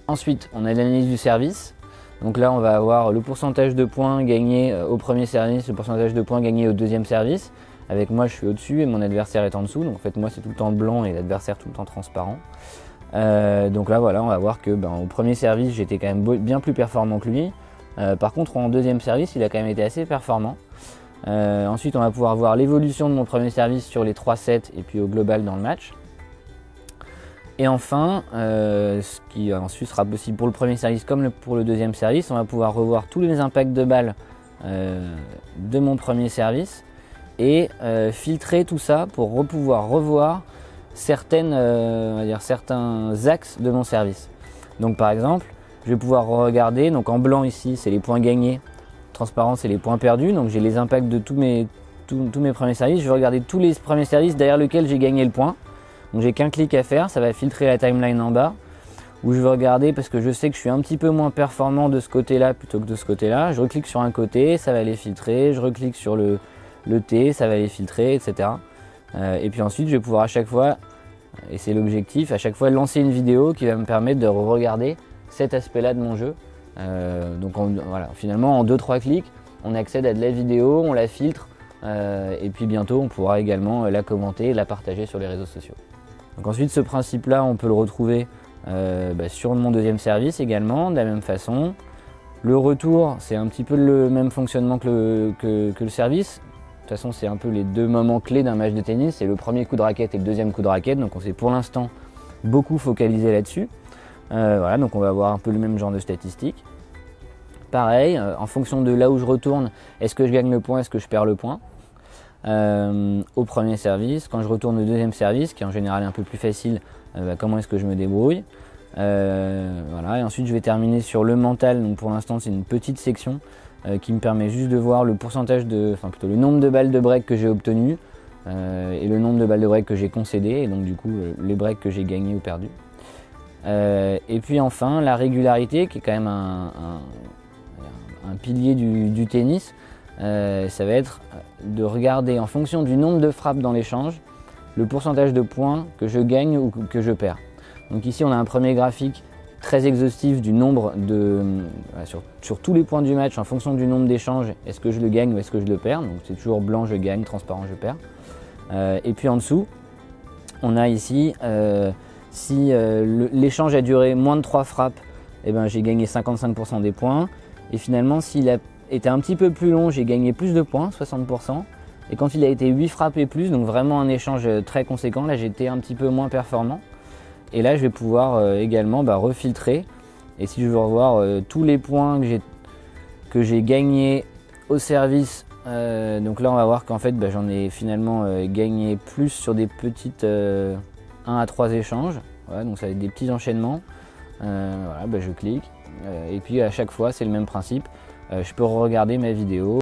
Ensuite, on a l'analyse du service. Donc là, on va avoir le pourcentage de points gagnés au premier service, le pourcentage de points gagnés au deuxième service. Avec moi, je suis au-dessus et mon adversaire est en dessous. Donc en fait, moi, c'est tout le temps blanc et l'adversaire tout le temps transparent. Donc là, voilà, on va voir que au premier service, j'étais quand même bien plus performant que lui. Par contre, en deuxième service, il a quand même été assez performant. Ensuite, on va pouvoir voir l'évolution de mon premier service sur les 3 sets et puis au global dans le match. Et enfin, ce qui ensuite sera possible pour le premier service comme pour le deuxième service, on va pouvoir revoir tous les impacts de balles de mon premier service et filtrer tout ça pour pouvoir revoir certains axes de mon service. Donc par exemple, je vais pouvoir regarder, donc en blanc ici c'est les points gagnés, transparent c'est les points perdus, donc j'ai les impacts de tous mes premiers services. Je vais regarder tous les premiers services derrière lesquels j'ai gagné le point. Donc j'ai qu'un clic à faire, ça va filtrer la timeline en bas, où je vais regarder parce que je sais que je suis un petit peu moins performant de ce côté-là plutôt que de ce côté-là. Je reclique sur un côté, ça va les filtrer, je reclique sur le T, ça va les filtrer, etc. Et puis ensuite je vais pouvoir à chaque fois, et c'est l'objectif, à chaque fois lancer une vidéo qui va me permettre de regarder cet aspect-là de mon jeu. Donc voilà, finalement en 2-3 clics, on accède à de la vidéo, on la filtre, et puis bientôt on pourra également la commenter et la partager sur les réseaux sociaux. Donc ensuite ce principe-là, on peut le retrouver sur mon deuxième service également, de la même façon. Le retour, c'est un petit peu le même fonctionnement que le service. De toute façon, c'est un peu les deux moments clés d'un match de tennis, c'est le premier coup de raquette et le deuxième coup de raquette. Donc on s'est pour l'instant beaucoup focalisé là-dessus. Voilà, donc on va avoir un peu le même genre de statistiques. Pareil, en fonction de là où je retourne, est-ce que je gagne le point, est-ce que je perds le point au premier service. Quand je retourne au deuxième service, qui en général est un peu plus facile, comment est-ce que je me débrouille. Voilà. Et ensuite je vais terminer sur le mental. Donc pour l'instant c'est une petite section qui me permet juste de voir le pourcentage plutôt le nombre de balles de break que j'ai obtenu et le nombre de balles de break que j'ai concédé, et donc du coup les breaks que j'ai gagnés ou perdus. Et puis enfin la régularité, qui est quand même un pilier du tennis. Ça va être de regarder en fonction du nombre de frappes dans l'échange le pourcentage de points que je gagne ou que je perds. Donc ici on a un premier graphique très exhaustif du nombre sur tous les points du match en fonction du nombre d'échanges, est-ce que je le gagne ou est-ce que je le perds. Donc c'est toujours blanc je gagne, transparent je perds. Et puis en dessous on a ici si l'échange a duré moins de 3 frappes, j'ai gagné 55% des points, et finalement s'il a était un petit peu plus long, j'ai gagné plus de points, 60%. Et quand il a été 8 frappes et plus, donc vraiment un échange très conséquent, là j'étais un petit peu moins performant. Et là je vais pouvoir également refiltrer. Et si je veux revoir tous les points que j'ai gagnés au service, donc là on va voir qu'en fait j'en ai finalement gagné plus sur des petites 1 à 3 échanges. Voilà, donc ça va être des petits enchaînements. Voilà, je clique. Et puis à chaque fois c'est le même principe. Je peux regarder ma vidéo.